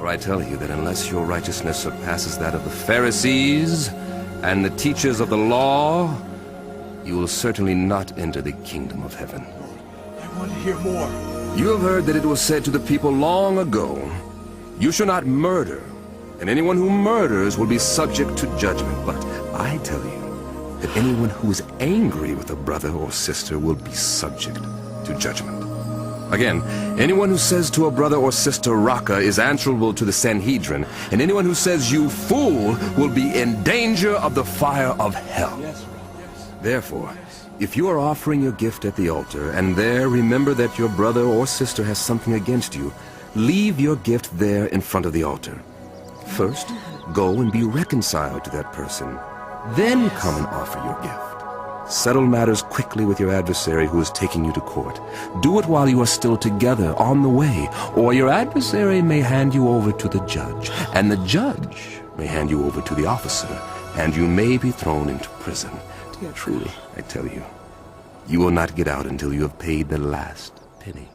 For I tell you that unless your righteousness surpasses that of the Pharisees and the teachers of the law, you will certainly not enter the kingdom of heaven. I want to hear more. You have heard that it was said to the people long ago, "You shall not murder, and anyone who murders will be subject to judgment." But I tell you that anyone who is angry with a brother or sister will be subject to judgment. Again, anyone who says to a brother or sister, "Raka," is answerable to the Sanhedrin, and anyone who says, "You fool," will be in danger of the fire of hell. Yes, yes. Therefore, if you are offering your gift at the altar, and there remember that your brother or sister has something against you, leave your gift there in front of the altar. First, go and be reconciled to that person. Then come and offer your gift. Settle matters quickly with your adversary who is taking you to court. Do it while you are still together on the way, or your adversary may hand you over to the judge, and the judge may hand you over to the officer, and you may be thrown into prison. Truly, I tell you, you will not get out until you have paid the last penny.